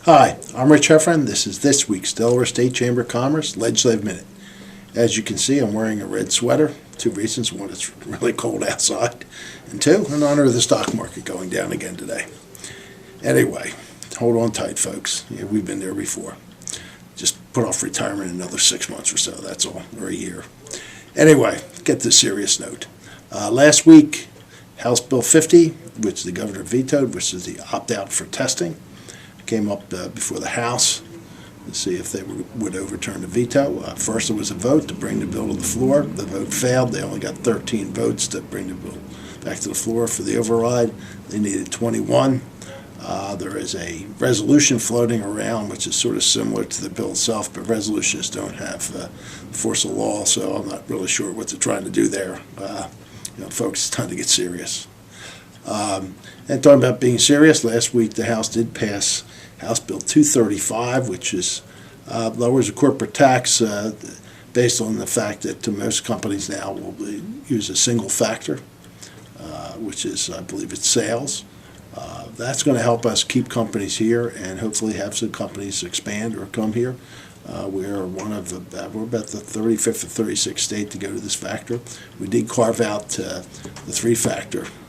Hi, I'm Rich Heffron. This is this week's Delaware State Chamber of Commerce Legislative Minute. As you can see, I'm wearing a red sweater. Two reasons. One, it's really cold outside. And two, in honor of the stock market going down again today. Anyway, hold on tight, folks. Yeah, we've been there before. Just put off retirement another 6 months or so, that's all, or a year. Anyway, get to the serious note. Last week, House Bill 50, which the governor vetoed, which is the opt-out for testing, came up before the House to see if they would overturn the veto. First, there was a vote to bring the bill to the floor. The vote failed. They only got 13 votes to bring the bill back to the floor for the override. They needed 21. There is a resolution floating around, which is sort of similar to the bill itself, but resolutions don't have force of law, so I'm not really sure what they're trying to do there. Folks, it's time to get serious. And talking about being serious, last week the House did pass House Bill 235, which is lowers the corporate tax based on the fact that most companies now will use a single factor, which is, I believe, it's sales. That's going to help us keep companies here and hopefully have some companies expand or come here. We're we're about the 35th or 36th state to go to this factor. We did carve out the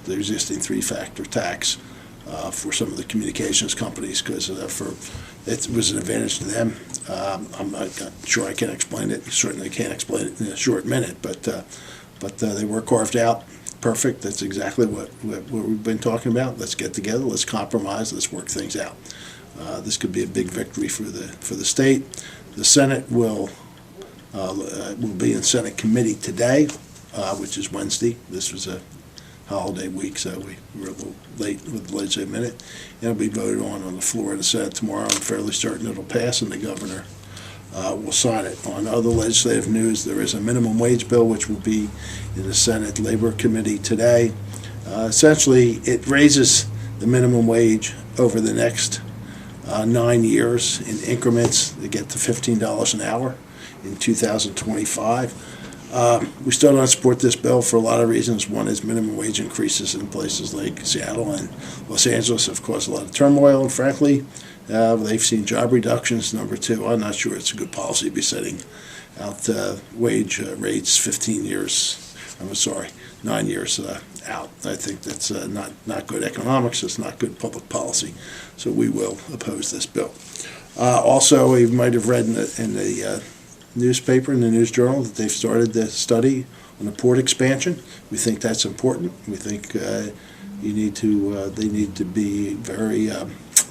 the existing three-factor tax for some of the communications companies because it was an advantage to them. I'm not sure I can explain it. Certainly can't explain it in a short minute, but they were carved out. Perfect. That's exactly what we've been talking about. Let's get together. Let's compromise. Let's work things out. This could be a big victory for the state. The Senate will be in Senate committee today, which is Wednesday. This was a holiday week, so we were a little late with the legislative minute. It'll be voted on the floor of the Senate tomorrow. I'm fairly certain it'll pass, and the governor will sign it. On other legislative news, there is a minimum wage bill which will be in the Senate Labor Committee today. Essentially, it raises the minimum wage over the next 9 years in increments to get to $15 an hour in 2025. We still don't support this bill for a lot of reasons. One is minimum wage increases in places like Seattle and Los Angeles have caused a lot of turmoil, and frankly, they've seen job reductions. Number two, I'm not sure it's a good policy to be setting out wage rates 9 years out. I think that's not good economics. It's not good public policy. So we will oppose this bill. Also, you might have read in the newspaper, in the News Journal, that they've started the study on the port expansion. We think that's important. We think they need to be very,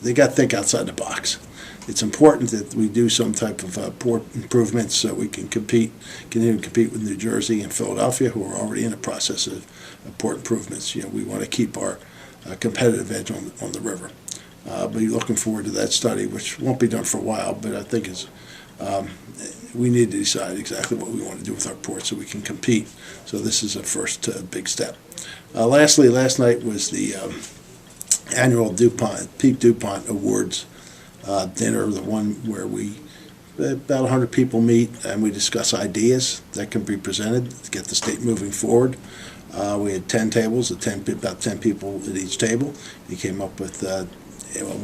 they got to think outside the box. It's important that we do some type of port improvements so we can continue to compete with New Jersey and Philadelphia, who are already in the process of port improvements. We want to keep our competitive edge on the river. But looking forward to that study, which won't be done for a while, but I think we need to decide exactly what we want to do with our port so we can compete. So this is a first big step. Lastly, last night was the annual Pete DuPont Awards dinner, the one where about 100 people meet and we discuss ideas that can be presented to get the state moving forward. We had 10 tables, about 10 people at each table. We came up with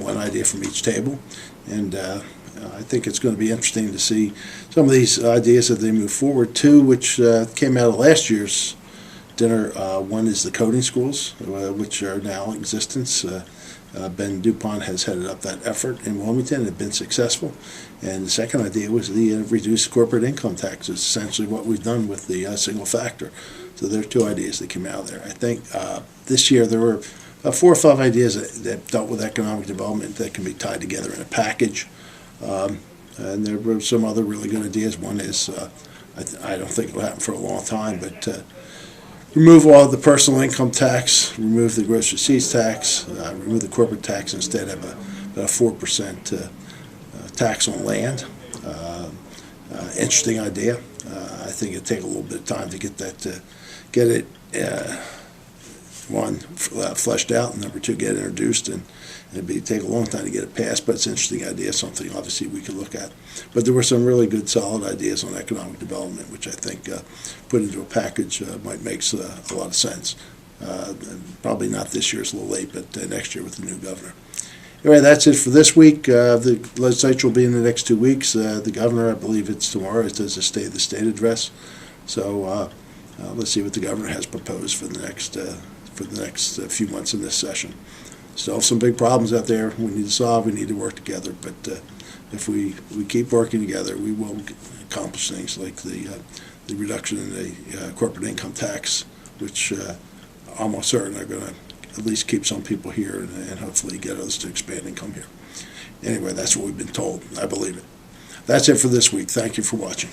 one idea from each table, and I think it's going to be interesting to see some of these ideas as they move forward. Two, which came out of last year's dinner. One is the coding schools, which are now in existence. Ben DuPont has headed up that effort in Wilmington and have been successful. And the second idea was the reduced corporate income tax. It's essentially what we've done with the single factor. So there are two ideas that came out of there. I think this year there were 4 or 5 ideas that dealt with economic development that can be tied together in a package. And there were some other really good ideas. One is, I don't think it'll happen for a long time, but remove all of the personal income tax, remove the gross receipts tax, remove the corporate tax, instead have about a 4% tax on land. Interesting idea. I think it'd take a little bit of time to get it fleshed out, and number two, get it introduced, and it'd take a long time to get it passed, but it's an interesting idea, something obviously we could look at. But there were some really good, solid ideas on economic development, which I think put into a package might make a lot of sense. Probably not this year, it's a little late, but next year with the new governor. Anyway, that's it for this week. The legislature will be in the next 2 weeks. The governor, I believe it's tomorrow, does a State of the State address. So let's see what the governor has proposed for the next few months in this session. Still some big problems out there we need to solve. We need to work together. But if we keep working together, we will accomplish things like the reduction in the corporate income tax, which almost certain are going to at least keep some people here and hopefully get others to expand and come here. Anyway, that's what we've been told. I believe it. That's it for this week. Thank you for watching.